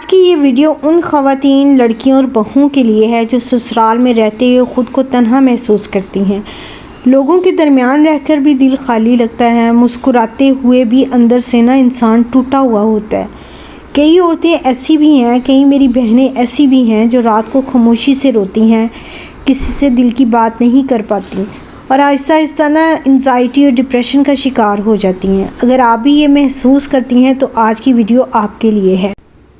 آج کی یہ ویڈیو ان خواتین، لڑکیوں اور بہوؤں کے لیے ہے جو سسرال میں رہتے ہوئے خود کو تنہا محسوس کرتی ہیں۔ لوگوں کے درمیان رہ کر بھی دل خالی لگتا ہے، مسکراتے ہوئے بھی اندر سے انسان ٹوٹا ہوا ہوتا ہے۔ کئی عورتیں ایسی بھی ہیں، کئی میری بہنیں ایسی بھی ہیں جو رات کو خاموشی سے روتی ہیں، کسی سے دل کی بات نہیں کر پاتی اور آہستہ آہستہ انزائٹی اور ڈپریشن کا شکار ہو جاتی ہیں۔ اگر آپ بھی یہ محسوس کرتی ہیں تو آج کی ویڈیو آپ کے لیے ہے۔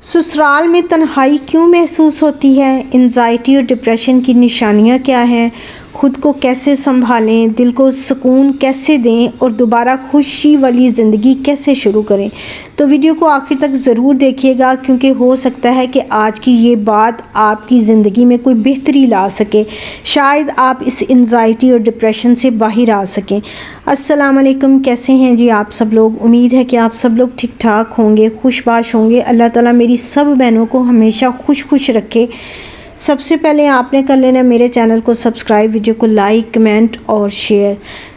سسرال میں تنہائی کیوں محسوس ہوتی ہے؟ انزائٹی اور ڈپریشن کی نشانیاں کیا ہیں؟ خود کو کیسے سنبھالیں؟ دل کو سکون کیسے دیں؟ اور دوبارہ خوشی والی زندگی کیسے شروع کریں؟ تو ویڈیو کو آخر تک ضرور دیکھیے گا، کیونکہ ہو سکتا ہے کہ آج کی یہ بات آپ کی زندگی میں کوئی بہتری لا سکے، شاید آپ اس انزائٹی اور ڈپریشن سے باہر آ سکیں۔ السلام علیکم، کیسے ہیں جی آپ سب لوگ؟ امید ہے کہ آپ سب لوگ ٹھیک ٹھاک ہوں گے، خوش باش ہوں گے۔ اللہ تعالیٰ میری سب بہنوں کو ہمیشہ خوش رکھے۔ سب سے پہلے آپ نے کر لینا میرے چینل کو سبسکرائب، ویڈیو کو لائک، کمنٹ اور شیئر۔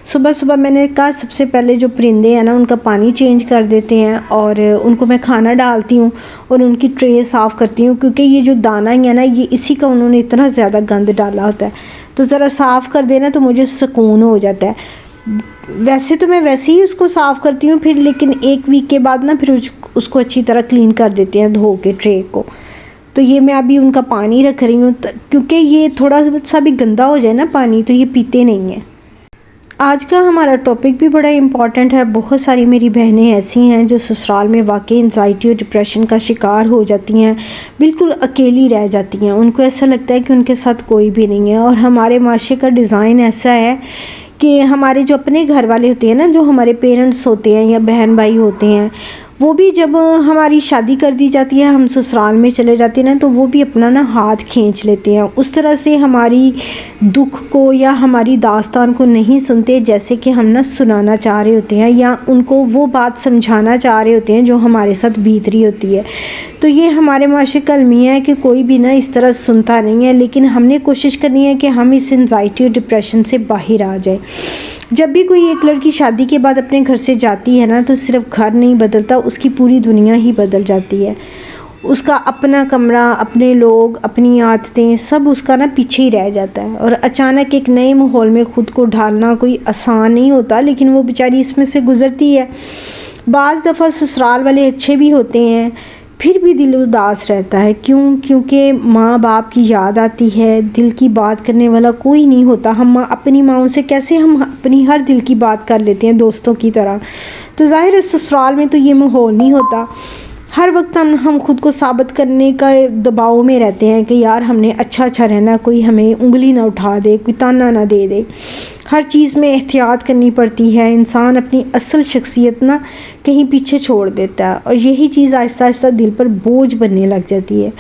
صبح میں نے کہا سب سے پہلے جو پرندے ہیں ان کا پانی چینج کر دیتے ہیں اور ان کو میں کھانا ڈالتی ہوں اور ان کی ٹرے صاف کرتی ہوں، کیونکہ یہ جو دانہ ہی ہے یہ اسی کا انہوں نے اتنا زیادہ گند ڈالا ہوتا ہے، تو ذرا صاف کر دینا تو مجھے سکون ہو جاتا ہے۔ ویسے تو میں ویسے ہی اس کو صاف کرتی ہوں پھر، لیکن ایک ویک کے بعد پھر اس کو اچھی طرح کلین کر دیتے ہیں دھو کے ٹرے کو۔ تو یہ میں ابھی ان کا پانی رکھ رہی ہوں، کیونکہ یہ تھوڑا سا بھی گندا ہو جائے پانی تو یہ پیتے نہیں ہیں۔ آج کا ہمارا ٹاپک بھی بڑا امپورٹنٹ ہے۔ بہت ساری میری بہنیں ایسی ہیں جو سسرال میں واقعی انزائٹی اور ڈپریشن کا شکار ہو جاتی ہیں، بالکل اکیلی رہ جاتی ہیں، ان کو ایسا لگتا ہے کہ ان کے ساتھ کوئی بھی نہیں ہے۔ اور ہمارے معاشرے کا ڈیزائن ایسا ہے کہ ہمارے جو اپنے گھر والے ہوتے ہیں جو ہمارے پیرنٹس ہوتے ہیں یا بہن بھائی ہوتے ہیں، وہ بھی جب ہماری شادی کر دی جاتی ہے، ہم سسرال میں چلے جاتے ہیں تو وہ بھی اپنا ہاتھ کھینچ لیتے ہیں، اس طرح سے ہماری دکھ کو یا ہماری داستان کو نہیں سنتے جیسے کہ ہم سنانا چاہ رہے ہوتے ہیں، یا ان کو وہ بات سمجھانا چاہ رہے ہوتے ہیں جو ہمارے ساتھ بیت رہی ہوتی ہے۔ تو یہ ہمارے معاشرے کا المیہ ہے کہ کوئی بھی اس طرح سنتا نہیں ہے، لیکن ہم نے کوشش کرنی ہے کہ ہم اس انزائٹی اور ڈپریشن سے باہر آ جائیں۔ جب بھی کوئی ایک لڑکی شادی کے بعد اپنے گھر سے جاتی ہے تو صرف گھر نہیں بدلتا، اس کی پوری دنیا ہی بدل جاتی ہے۔ اس کا اپنا کمرہ، اپنے لوگ، اپنی عادتیں، سب اس کا پیچھے ہی رہ جاتا ہے۔ اور اچانک ایک نئے ماحول میں خود کو ڈھالنا کوئی آسان نہیں ہوتا، لیکن وہ بیچاری اس میں سے گزرتی ہے۔ بعض دفعہ سسرال والے اچھے بھی ہوتے ہیں، پھر بھی دل اداس رہتا ہے۔ کیونکہ ماں باپ کی یاد آتی ہے، دل کی بات کرنے والا کوئی نہیں ہوتا۔ ہم اپنی ماؤں سے کیسے ہم اپنی ہر دل کی بات کر لیتے ہیں دوستوں کی طرح، تو ظاہر ہے سسرال میں تو یہ ماحول نہیں ہوتا۔ ہر وقت ہم خود کو ثابت کرنے کا دباؤ میں رہتے ہیں کہ یار ہم نے اچھا رہنا، کوئی ہمیں انگلی نہ اٹھا دے، کوئی تانا نہ دے دے۔ ہر چیز میں احتیاط کرنی پڑتی ہے، انسان اپنی اصل شخصیت کہیں پیچھے چھوڑ دیتا ہے، اور یہی چیز آہستہ آہستہ دل پر بوجھ بننے لگ جاتی ہے۔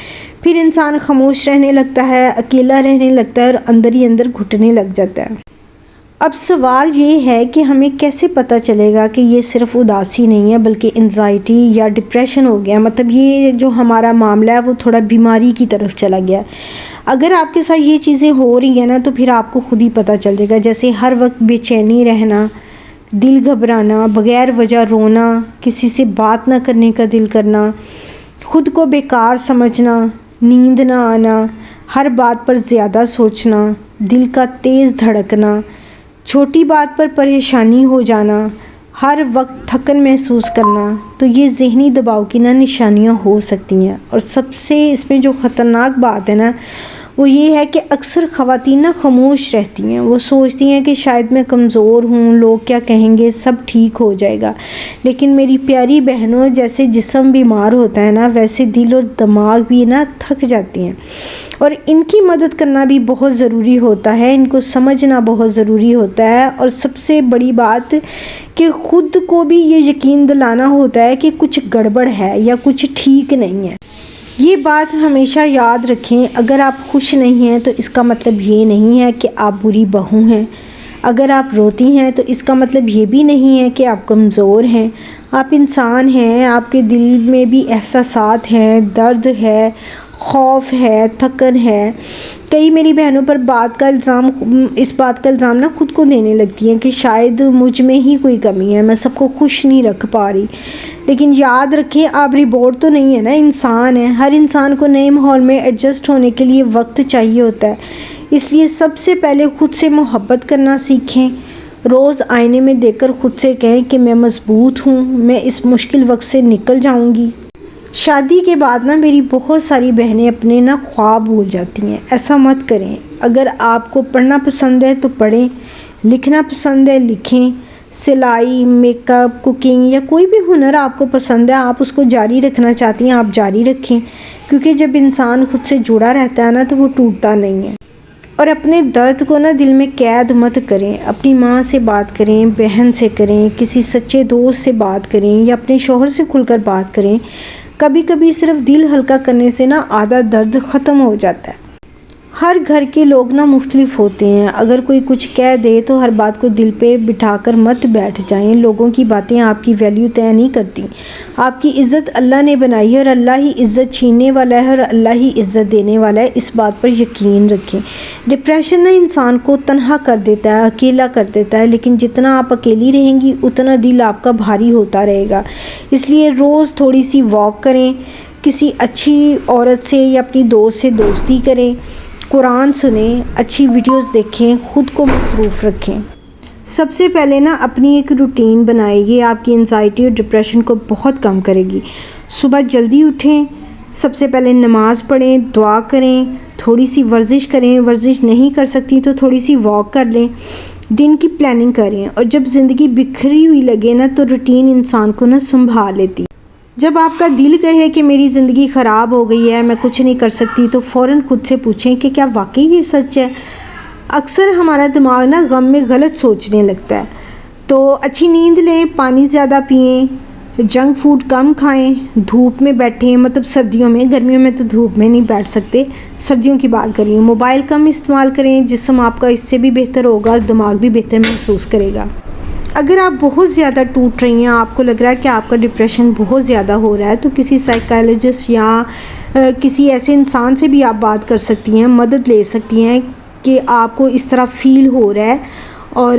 پھر انسان خاموش رہنے لگتا ہے، اکیلا رہنے لگتا ہے اور اندر ہی اندر گھٹنے لگ جاتا ہے۔ اب سوال یہ ہے کہ ہمیں کیسے پتہ چلے گا کہ یہ صرف اداسی نہیں ہے بلکہ انزائٹی یا ڈپریشن ہو گیا، مطلب یہ جو ہمارا معاملہ ہے وہ تھوڑا بیماری کی طرف چلا گیا۔ اگر آپ کے ساتھ یہ چیزیں ہو رہی ہیں تو پھر آپ کو خود ہی پتہ چل جائے گا، جیسے ہر وقت بے چینی رہنا، دل گھبرانا، بغیر وجہ رونا، کسی سے بات نہ کرنے کا دل کرنا، خود کو بیکار سمجھنا، نیند نہ آنا، ہر بات پر زیادہ سوچنا، دل کا تیز دھڑکنا، چھوٹی بات پر پریشانی ہو جانا، ہر وقت تھکن محسوس کرنا، تو یہ ذہنی دباؤ کی نشانیاں ہو سکتی ہیں۔ اور سب سے اس میں جو خطرناک بات ہے وہ یہ ہے کہ اکثر خواتین خاموش رہتی ہیں، وہ سوچتی ہیں کہ شاید میں کمزور ہوں، لوگ کیا کہیں گے، سب ٹھیک ہو جائے گا۔ لیکن میری پیاری بہنوں، جیسے جسم بیمار ہوتا ہے ویسے دل اور دماغ بھی تھک جاتے ہیں، اور ان کی مدد کرنا بھی بہت ضروری ہوتا ہے، ان کو سمجھنا بہت ضروری ہوتا ہے۔ اور سب سے بڑی بات کہ خود کو بھی یہ یقین دلانا ہوتا ہے کہ کچھ گڑبڑ ہے یا کچھ ٹھیک نہیں ہے۔ یہ بات ہمیشہ یاد رکھیں، اگر آپ خوش نہیں ہیں تو اس کا مطلب یہ نہیں ہے کہ آپ بری بہو ہیں، اگر آپ روتی ہیں تو اس کا مطلب یہ بھی نہیں ہے کہ آپ کمزور ہیں۔ آپ انسان ہیں، آپ کے دل میں بھی احساسات ہیں، درد ہے، خوف ہے، تھکن ہے۔ کئی میری بہنوں پر اس بات کا الزام نا خود کو دینے لگتی ہیں کہ شاید مجھ میں ہی کوئی کمی ہے، میں سب کو خوش نہیں رکھ پا رہی۔ لیکن یاد رکھیں، آپ ریبورٹ تو نہیں ہے نا، انسان ہے۔ ہر انسان کو نئے ماحول میں ایڈجسٹ ہونے کے لیے وقت چاہیے ہوتا ہے۔ اس لیے سب سے پہلے خود سے محبت کرنا سیکھیں۔ روز آئینے میں دیکھ کر خود سے کہیں کہ میں مضبوط ہوں، میں اس مشکل وقت سے نکل جاؤں گی۔ شادی کے بعد نا میری بہت ساری بہنیں اپنے نا خواب بھول جاتی ہیں۔ ایسا مت کریں۔ اگر آپ کو پڑھنا پسند ہے تو پڑھیں، لکھنا پسند ہے لکھیں، سلائی، میک اپ، کوکنگ یا کوئی بھی ہنر آپ کو پسند ہے، آپ اس کو جاری رکھنا چاہتی ہیں، آپ جاری رکھیں، کیونکہ جب انسان خود سے جڑا رہتا ہے نا تو وہ ٹوٹتا نہیں ہے۔ اور اپنے درد کو نا دل میں قید مت کریں۔ اپنی ماں سے بات کریں، بہن سے کریں، کسی سچے دوست سے بات کریں یا اپنے شوہر سے کھل کر بات کریں۔ کبھی کبھی صرف دل ہلکا کرنے سے نا آدھا درد ختم ہو جاتا ہے۔ ہر گھر کے لوگ نا مختلف ہوتے ہیں۔ اگر کوئی کچھ کہہ دے تو ہر بات کو دل پہ بٹھا کر مت بیٹھ جائیں۔ لوگوں کی باتیں آپ کی ویلیو طے نہیں کرتی۔ آپ کی عزت اللہ نے بنائی ہے، اور اللہ ہی عزت چھیننے والا ہے اور اللہ ہی عزت دینے والا ہے، اس بات پر یقین رکھیں۔ ڈپریشن نا انسان کو تنہا کر دیتا ہے، اکیلا کر دیتا ہے، لیکن جتنا آپ اکیلی رہیں گی اتنا دل آپ کا بھاری ہوتا رہے گا۔ اس لیے روز تھوڑی سی واک کریں، کسی اچھی عورت سے یا اپنی دوست سے دوستی کریں، قرآن سنیں، اچھی ویڈیوز دیکھیں، خود کو مصروف رکھیں۔ سب سے پہلے نا اپنی ایک روٹین بنائیں، یہ آپ کی انزائٹی اور ڈپریشن کو بہت کم کرے گی۔ صبح جلدی اٹھیں، سب سے پہلے نماز پڑھیں، دعا کریں، تھوڑی سی ورزش کریں، ورزش نہیں کر سکتی تو تھوڑی سی واک کر لیں، دن کی پلاننگ کریں، اور جب زندگی بکھری ہوئی لگے نا تو روٹین انسان کو نا سنبھال لیتی۔ جب آپ کا دل کہے کہ میری زندگی خراب ہو گئی ہے، میں کچھ نہیں کر سکتی، تو فوراً خود سے پوچھیں کہ کیا واقعی یہ سچ ہے۔ اکثر ہمارا دماغ نا غم میں غلط سوچنے لگتا ہے۔ تو اچھی نیند لیں، پانی زیادہ پئیں، جنک فوڈ کم کھائیں، دھوپ میں بیٹھیں، مطلب سردیوں میں، گرمیوں میں تو دھوپ میں نہیں بیٹھ سکتے، سردیوں کی بات کریے۔ موبائل کم استعمال کریں، جسم آپ کا اس سے بھی بہتر ہوگا اور دماغ بھی بہتر محسوس کرے گا۔ اگر آپ بہت زیادہ ٹوٹ رہی ہیں، آپ کو لگ رہا ہے کہ آپ کا ڈپریشن بہت زیادہ ہو رہا ہے، تو کسی سائیکالوجسٹ یا کسی ایسے انسان سے بھی آپ بات کر سکتی ہیں، مدد لے سکتی ہیں کہ آپ کو اس طرح فیل ہو رہا ہے۔ اور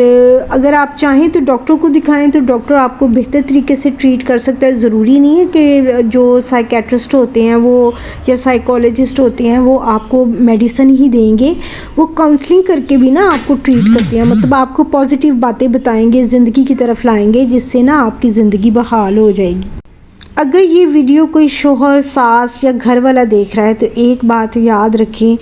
اگر آپ چاہیں تو ڈاکٹر کو دکھائیں، تو ڈاکٹر آپ کو بہتر طریقے سے ٹریٹ کر سکتا ہے۔ ضروری نہیں ہے کہ جو سائیکیٹرسٹ ہوتے ہیں وہ یا سائیکالوجسٹ ہوتے ہیں وہ آپ کو میڈیسن ہی دیں گے، وہ کاؤنسلنگ کر کے بھی نا آپ کو ٹریٹ کرتے ہیں، مطلب آپ کو پازیٹیو باتیں بتائیں گے، زندگی کی طرف لائیں گے، جس سے نا آپ کی زندگی بحال ہو جائے گی۔ اگر یہ ویڈیو کوئی شوہر، ساس یا گھر والا دیکھ رہا ہے تو ایک بات یاد رکھیں،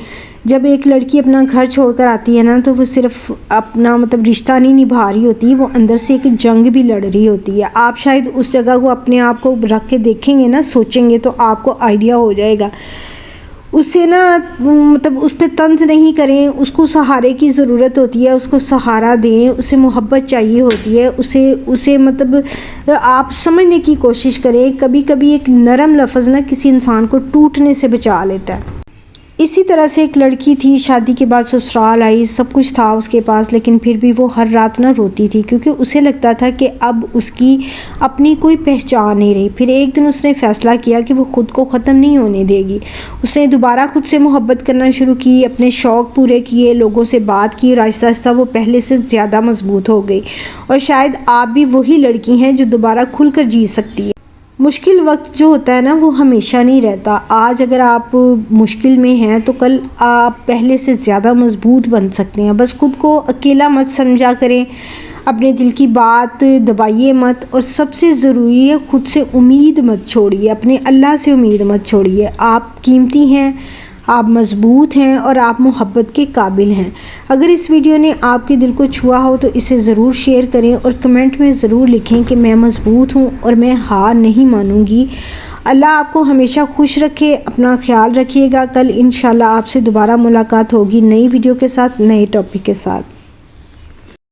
جب ایک لڑکی اپنا گھر چھوڑ کر آتی ہے نا تو وہ صرف اپنا مطلب رشتہ نہیں نبھا رہی ہوتی، وہ اندر سے ایک جنگ بھی لڑ رہی ہوتی ہے۔ آپ شاید اس جگہ کو اپنے آپ کو رکھ کے دیکھیں گے نا، سوچیں گے تو آپ کو آئیڈیا ہو جائے گا۔ اسے نا مطلب اس پہ طنز نہیں کریں، اس کو سہارے کی ضرورت ہوتی ہے، اس کو سہارا دیں، اسے محبت چاہیے ہوتی ہے، اسے مطلب آپ سمجھنے کی کوشش کریں۔ کبھی کبھی ایک نرم لفظ نا کسی انسان کو ٹوٹنے سے بچا لیتا ہے۔ اسی طرح سے ایک لڑکی تھی، شادی کے بعد سسرال آئی، سب کچھ تھا اس کے پاس، لیکن پھر بھی وہ ہر رات نہ روتی تھی، کیونکہ اسے لگتا تھا کہ اب اس کی اپنی کوئی پہچان نہیں رہی۔ پھر ایک دن اس نے فیصلہ کیا کہ وہ خود کو ختم نہیں ہونے دے گی۔ اس نے دوبارہ خود سے محبت کرنا شروع کی، اپنے شوق پورے کیے، لوگوں سے بات کی، اور آہستہ آہستہ وہ پہلے سے زیادہ مضبوط ہو گئی۔ اور شاید آپ بھی وہی لڑکی ہیں جو دوبارہ کھل کر جی سکتی ہے۔ مشکل وقت جو ہوتا ہے نا وہ ہمیشہ نہیں رہتا۔ آج اگر آپ مشکل میں ہیں تو کل آپ پہلے سے زیادہ مضبوط بن سکتے ہیں۔ بس خود کو اکیلا مت سمجھا کریں، اپنے دل کی بات دبائیے مت، اور سب سے ضروری ہے خود سے امید مت چھوڑیے، اپنے اللہ سے امید مت چھوڑیے۔ آپ قیمتی ہیں، آپ مضبوط ہیں، اور آپ محبت کے قابل ہیں۔ اگر اس ویڈیو نے آپ کے دل کو چھوا ہو تو اسے ضرور شیئر کریں، اور کمنٹ میں ضرور لکھیں کہ میں مضبوط ہوں اور میں ہار نہیں مانوں گی۔ اللہ آپ کو ہمیشہ خوش رکھے، اپنا خیال رکھیے گا۔ کل انشاءاللہ آپ سے دوبارہ ملاقات ہوگی نئی ویڈیو کے ساتھ، نئے ٹاپک کے ساتھ۔